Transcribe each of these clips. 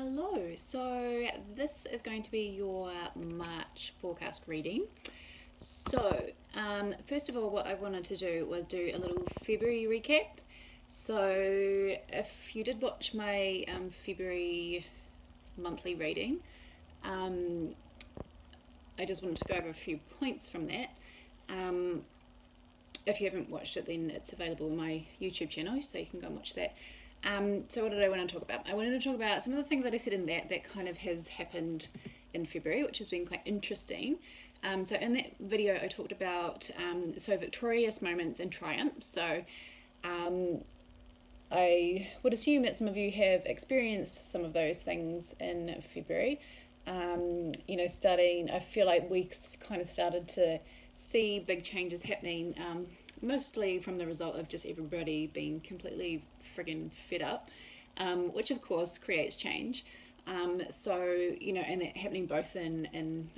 Hello, so this is going to be your March forecast reading. So, first of all, what I wanted to do was do a little February recap. So, if you did watch my February monthly reading, um, I just wanted to go over a few points from that. If you haven't watched it, then it's available on my YouTube channel, so you can go and watch that. So what did I want to talk about? I wanted to talk about some of the things that I said in that kind of has happened in February, which has been quite interesting. So in that video, I talked about victorious moments and triumphs. So I would assume that some of you have experienced some of those things in February. I feel like we kind of started to see big changes happening, mostly from the result of just everybody being completely friggin' fed up, which of course creates change. And that happening both in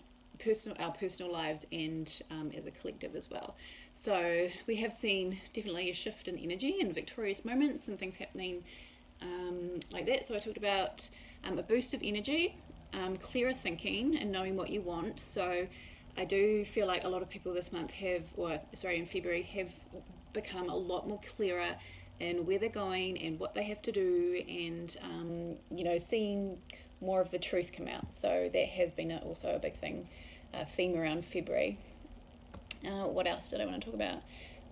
our personal lives and as a collective as well. So we have seen definitely a shift in energy and victorious moments and things happening like that. So I talked about a boost of energy, clearer thinking, and knowing what you want. So I do feel like a lot of people this month in February have become a lot more clearer in where they're going and what they have to do, and seeing more of the truth come out. So that has been also a big theme around February. What else did I want to talk about?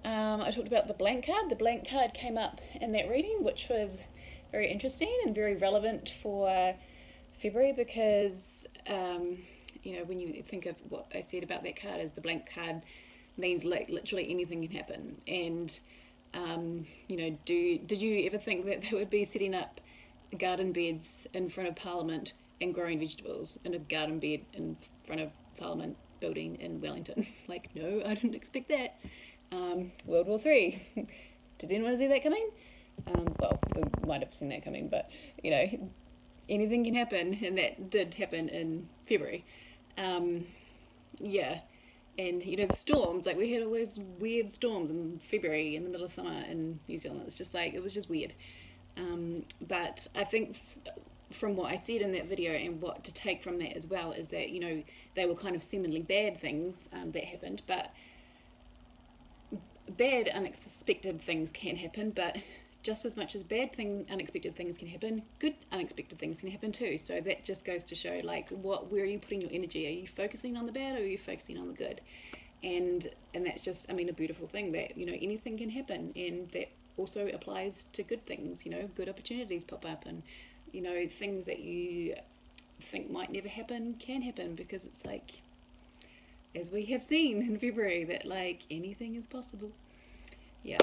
I talked about the blank card. The blank card came up in that reading, which was very interesting and very relevant for February because, when you think of what I said about that card, is the blank card means like literally anything can happen. And, did you ever think that they would be setting up garden beds in front of Parliament and growing vegetables in a garden bed in front of Parliament building in Wellington? Like, no, I didn't expect that. World War Three. Did anyone see that coming? Well, we might have seen that coming, but anything can happen, and that did happen in February. Yeah, and the storms, like we had all those weird storms in February in the middle of summer in New Zealand. It's just like, it was just weird. But I think from what I said in that video and what to take from that as well is that they were kind of seemingly bad things that happened, but bad unexpected things can happen, but just as much as unexpected things can happen, good unexpected things can happen too. So that just goes to show, like, where are you putting your energy? Are you focusing on the bad, or are you focusing on the good? And that's just, a beautiful thing that anything can happen, and that also applies to good things. Good opportunities pop up, and things that you think might never happen can happen, because it's like, as we have seen in February, that like anything is possible. Yeah.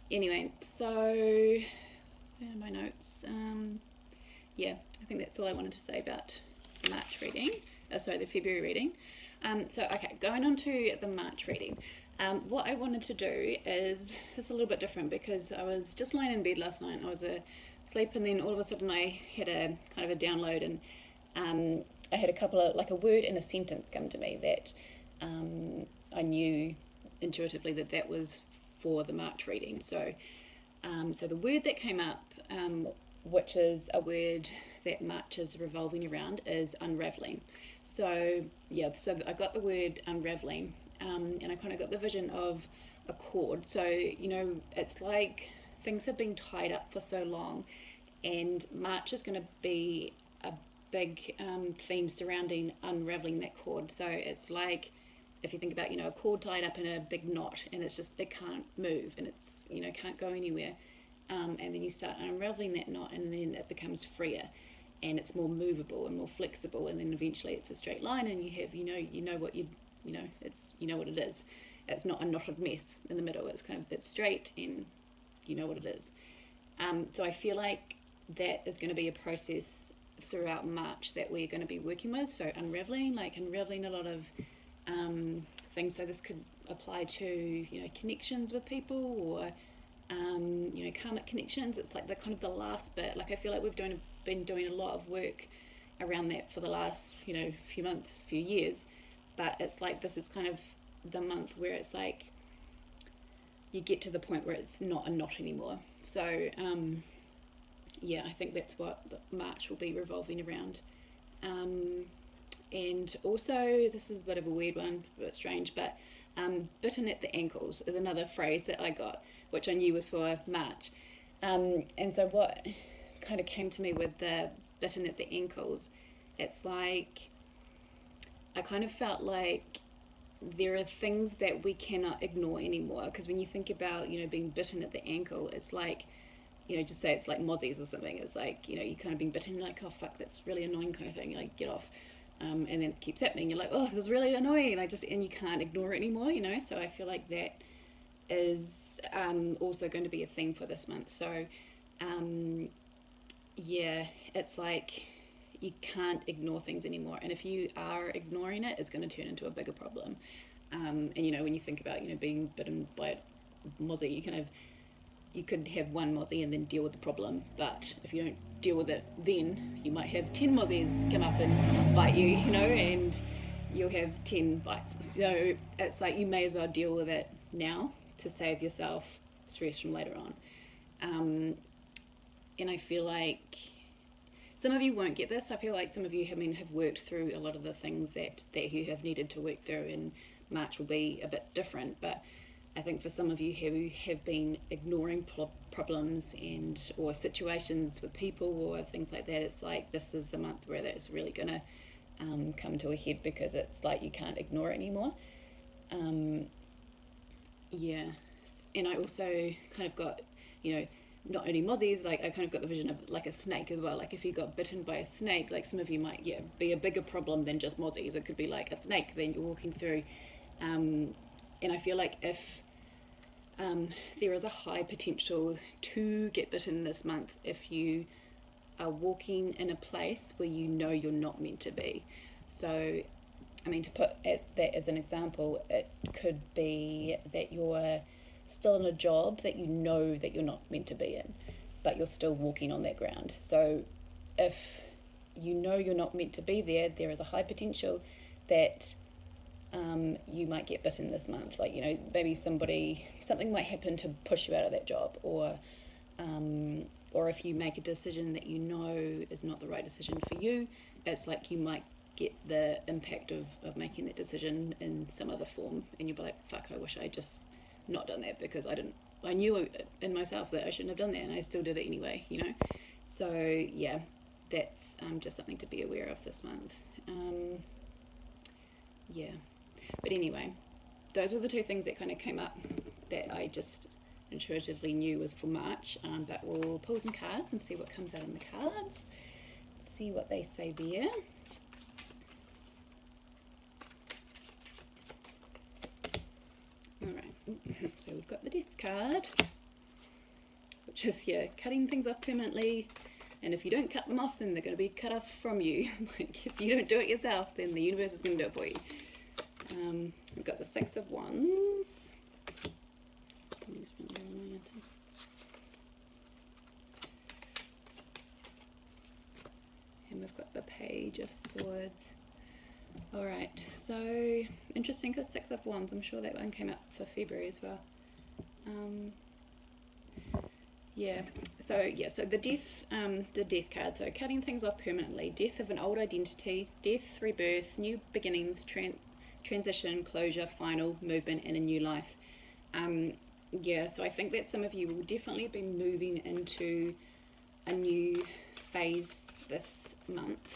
Anyway, so where are my notes? Yeah, I think that's all I wanted to say about the March reading. The February reading. Okay, going on to the March reading. What I wanted to do is a little bit different, because I was just lying in bed last night and I was asleep, and then all of a sudden I had a kind of a download, and I had a couple of, like, a word and a sentence come to me that I knew intuitively that was for the March reading. So the word that came up, which is a word that March is revolving around, is unraveling. So I got the word unraveling, and I kind of got the vision of a cord. So it's like things have been tied up for so long, and March is going to be a big theme surrounding unraveling that cord. So it's like, if you think about a cord tied up in a big knot, and it can't move, and it's can't go anywhere, and then you start unraveling that knot, and then it becomes freer, and it's more movable and more flexible, and then eventually it's a straight line, and you have what it is. It's not a knotted mess in the middle. It's straight, and you know what it is. So I feel like that is going to be a process throughout March that we're going to be working with. So unraveling a lot of things. So this could apply to connections with people, or karmic connections. It's like the last bit. Like, I feel like we've been doing a lot of work around that for the last few months, few years, but it's like this is kind of the month where it's like you get to the point where it's not a knot anymore. So yeah, I think that's what March will be revolving around. Um, and also, this is a bit of a weird one, a bit strange, but bitten at the ankles is another phrase that I got, which I knew was for March. And so, what kind of came to me with the bitten at the ankles, it's like I kind of felt like there are things that we cannot ignore anymore. Because when you think about, being bitten at the ankle, it's like, just say it's like mozzies or something. It's like, you kind of being bitten, like, oh fuck, that's really annoying kind of thing. You're like, get off. And then it keeps happening. You're like, oh, this is really annoying. And you can't ignore it anymore. So I feel like that is also going to be a theme for this month. So, yeah, it's like you can't ignore things anymore. And if you are ignoring it, it's going to turn into a bigger problem. And when you think about, being bitten by a mozzie, you could have one mozzie and then deal with the problem. But if you don't deal with it, then you might have 10 mozzies come up and bite you, and you'll have 10 bites. So it's like you may as well deal with it now to save yourself stress from later on. And I feel like some of you won't get this. I feel like some of you have worked through a lot of the things that you have needed to work through, and March will be a bit different. But I think for some of you who have been ignoring problems or situations with people or things like that, it's like this is the month where that's really going to come to a head, because it's like you can't ignore it anymore. Yeah. And I also kind of got, not only mozzies, like I kind of got the vision of like a snake as well. Like if you got bitten by a snake, like some of you might, be a bigger problem than just mozzies. It could be like a snake then you're walking through. And I feel like if there is a high potential to get bitten this month if you are walking in a place where you're not meant to be. So, to put that as an example, it could be that you're still in a job that that you're not meant to be in, but you're still walking on that ground. So if you're not meant to be there, there is a high potential that you might get bitten this month. Like, maybe something might happen to push you out of that job, or if you make a decision that is not the right decision for you, it's like you might get the impact of making that decision in some other form, and you'll be like, fuck, I wish I just not done that, because I knew in myself that I shouldn't have done that, and I still did it anyway, So yeah, that's just something to be aware of this month. Yeah, but anyway, those were the two things that kind of came up that I just intuitively knew was for March. But we'll pull some cards and see what comes out in the cards. See what they say there. Alright, so we've got the Death card, which is, cutting things off permanently, and if you don't cut them off, then they're going to be cut off from you. Like, if you don't do it yourself, then the universe is going to do it for you. We've got the Six of Wands. And we've got the Page of Swords. Alright, so interesting, because Six of Wands, I'm sure that one came up for February as well. So the Death card, so cutting things off permanently, death of an old identity, death, rebirth, new beginnings, transition, closure, final movement, and a new life. So I think that some of you will definitely be moving into a new phase this month.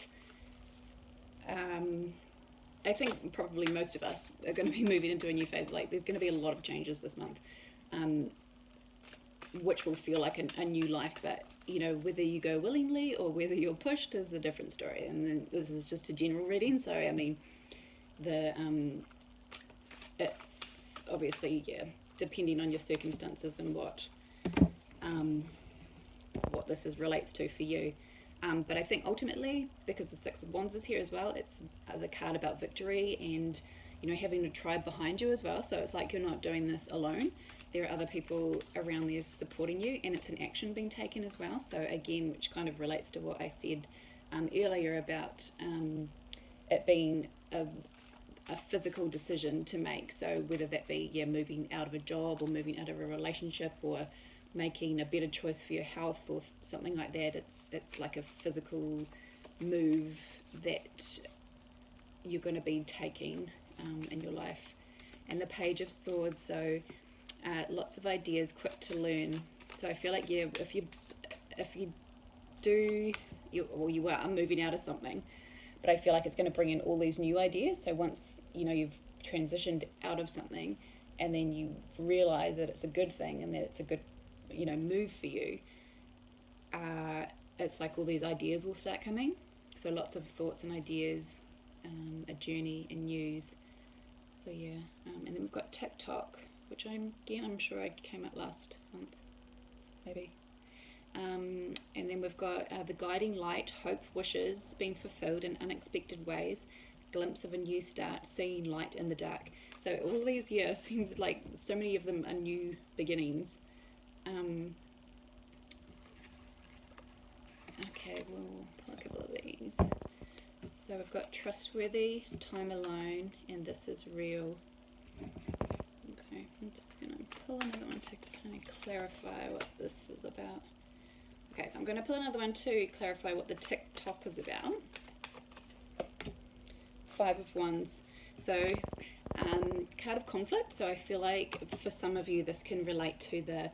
I think probably most of us are going to be moving into a new phase. Like, there's going to be a lot of changes this month, which will feel like a new life. But whether you go willingly or whether you're pushed is a different story. And then this is just a general reading, so it's obviously depending on your circumstances and what this relates to for you. But I think ultimately, because the Six of Wands is here as well, it's the card about victory and having a tribe behind you as well. So it's like you're not doing this alone. There are other people around there supporting you, and it's an action being taken as well. So again, which kind of relates to what I said earlier about it being a physical decision to make. So whether that be moving out of a job, or moving out of a relationship, or making a better choice for your health or something like that. It's like a physical move that you're going to be taking in your life. And the Page of Swords, so lots of ideas, quick to learn. So I feel like, yeah, if you do, you are moving out of something, but I feel like it's going to bring in all these new ideas. So once you've transitioned out of something, and then you realize that it's a good thing and that it's a good move for you, it's like all these ideas will start coming. So lots of thoughts and ideas, a journey and news. So yeah, and then we've got TikTok, which I'm sure I came up last month, maybe. And then we've got the guiding light, hope, wishes being fulfilled in unexpected ways, glimpse of a new start, seeing light in the dark. So all these, yeah, seems like so many of them are new beginnings. Okay, we'll pull a couple of these. So we've got trustworthy, time alone, and this is real. Okay, I'm just going to pull another one to kind of clarify what this is about. Okay, I'm going to pull another one to clarify what the TikTok is about. Five of Wands. So, card of conflict. So I feel like for some of you this can relate to the,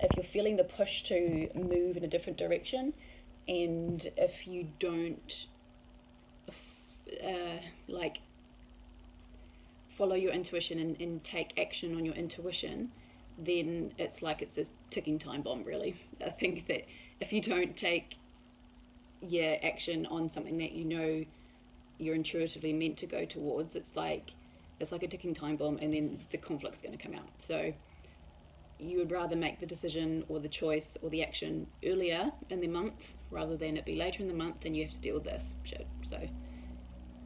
if you're feeling the push to move in a different direction, and if you don't like follow your intuition and take action on your intuition, then it's like it's a ticking time bomb, really. I think that if you don't take action on something that you're intuitively meant to go towards, it's like a ticking time bomb, and then the conflict's going to come out. So you would rather make the decision or the choice or the action earlier in the month rather than it be later in the month and you have to deal with this shit. So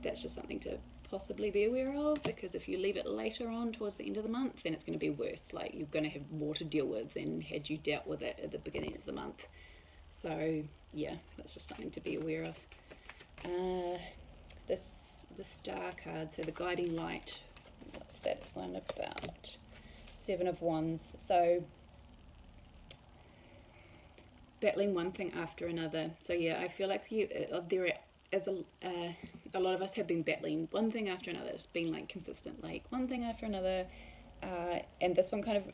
that's just something to possibly be aware of, because if you leave it later on towards the end of the month, then it's going to be worse. Like, you're going to have more to deal with than had you dealt with it at the beginning of the month. So yeah, that's just something to be aware of. The star card, so the guiding light, what's that one about? Seven of Wands. So battling one thing after another. So yeah, I feel like there is a lot of us have been battling one thing after another. It's been like consistent, like one thing after another. And this one kind of,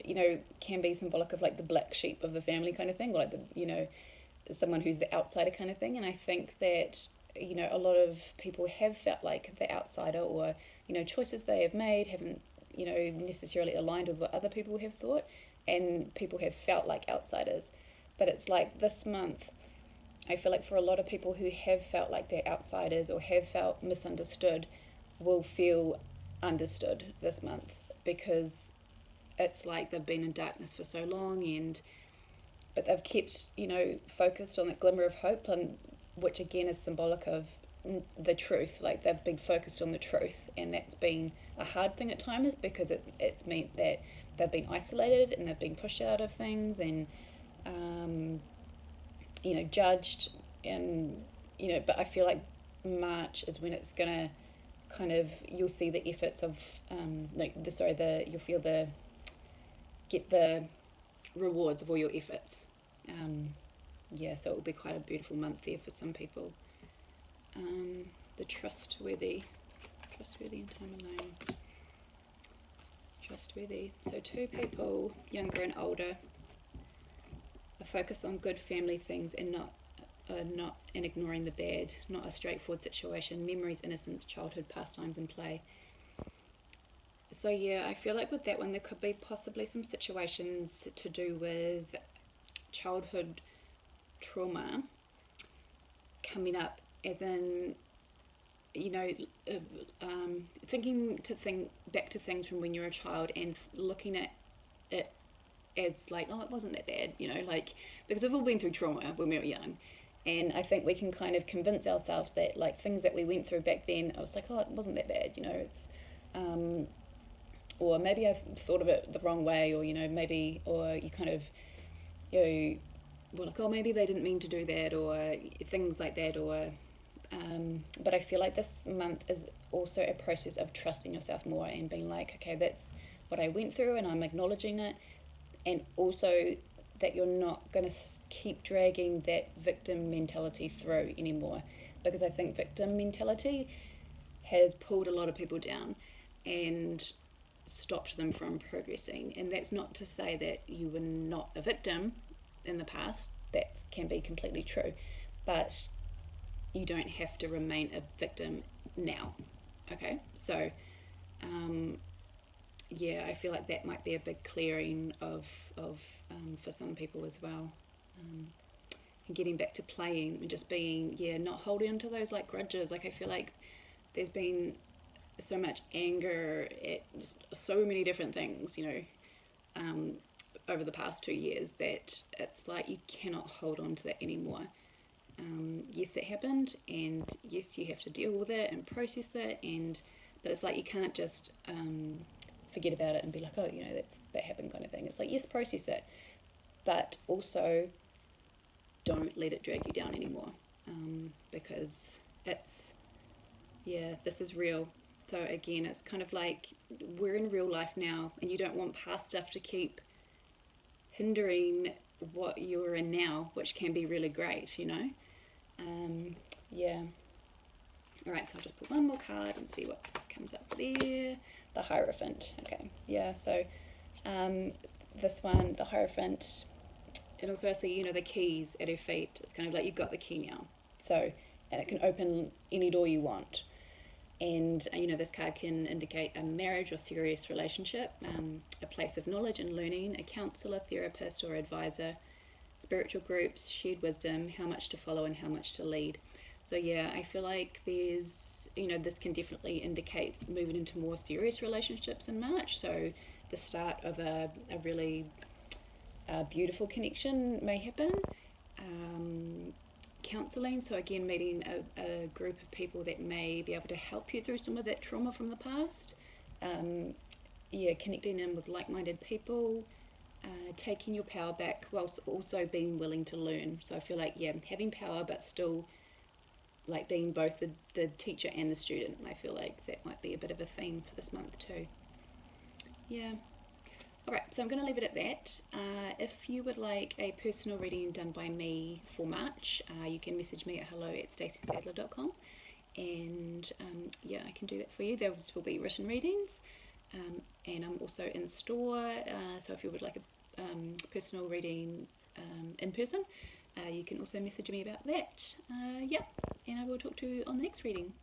can be symbolic of like the black sheep of the family kind of thing, or like the, someone who's the outsider kind of thing. And I think that, a lot of people have felt like the outsider, or, choices they have made haven't, necessarily aligned with what other people have thought, and people have felt like outsiders. But it's like this month, I feel like for a lot of people who have felt like they're outsiders or have felt misunderstood, will feel understood this month, because it's like they've been in darkness for so long, but they've kept focused on that glimmer of hope, and which again is symbolic of the truth. Like, they've been focused on the truth, and that's been a hard thing at times, because it's meant that they've been isolated and they've been pushed out of things, and judged, and but I feel like March is when it's gonna kind of, you'll see the efforts of you'll feel get the rewards of all your efforts. So it will be quite a beautiful month there for some people. The trustworthy and time alone. Trustworthy. So two people, younger and older, a focus on good family things and not ignoring the bad. Not a straightforward situation. Memories, innocence, childhood pastimes, and play. So yeah, I feel like with that one there could be possibly some situations to do with childhood trauma coming up, as in thinking back to things from when you were a child and looking at it as like, oh, it wasn't that bad, because we've all been through trauma when we were young, and I think we can kind of convince ourselves that like things that we went through back then, I was like, oh, it wasn't that bad, it's or maybe I've thought of it the wrong way, or maybe, or you kind of well, like, oh, maybe they didn't mean to do that, or things like that, or but I feel like this month is also a process of trusting yourself more and being like, okay, that's what I went through and I'm acknowledging it, and also that you're not going to keep dragging that victim mentality through anymore, because I think victim mentality has pulled a lot of people down and stopped them from progressing. And that's not to say that you were not a victim in the past, that can be completely true, but you don't have to remain a victim now. Okay, so yeah, I feel like that might be a big clearing of for some people as well. Um, and getting back to playing and just being, yeah, not holding on to those like grudges. Like I feel like there's been so much anger at so many different things, um, over the past 2 years, that it's like you cannot hold on to that anymore. Yes, it happened, and yes, you have to deal with it and process it, but it's like you can't just forget about it and be like, oh, that happened kind of thing. It's like, yes, process it, but also don't let it drag you down anymore, because it's, yeah, this is real. So again, it's kind of like we're in real life now, and you don't want past stuff to keep hindering what you're in now, which can be really great. Um, yeah. All right, so I'll just put one more card and see what comes up there. The Hierophant. Okay, yeah, so um, this one, the Hierophant, and also I see, the keys at her feet. It's kind of like you've got the key now. So, and it can open any door you want. And, this card can indicate a marriage or serious relationship, a place of knowledge and learning, a counselor, therapist, or advisor, spiritual groups, shared wisdom, how much to follow and how much to lead. So yeah, I feel like this can definitely indicate moving into more serious relationships in March. So the start of a really beautiful connection may happen. Counseling, so again, meeting a group of people that may be able to help you through some of that trauma from the past. Yeah, connecting in with like-minded people, taking your power back whilst also being willing to learn. So I feel like, yeah, having power but still like being both the teacher and the student. I feel like that might be a bit of a theme for this month too. Yeah. Alright, so I'm going to leave it at that. If you would like a personal reading done by me for March, you can message me at hello@staceysadler.com, and yeah, I can do that for you. Those will be written readings, and I'm also in store, so if you would like a personal reading in person, you can also message me about that. Yeah, and I will talk to you on the next reading.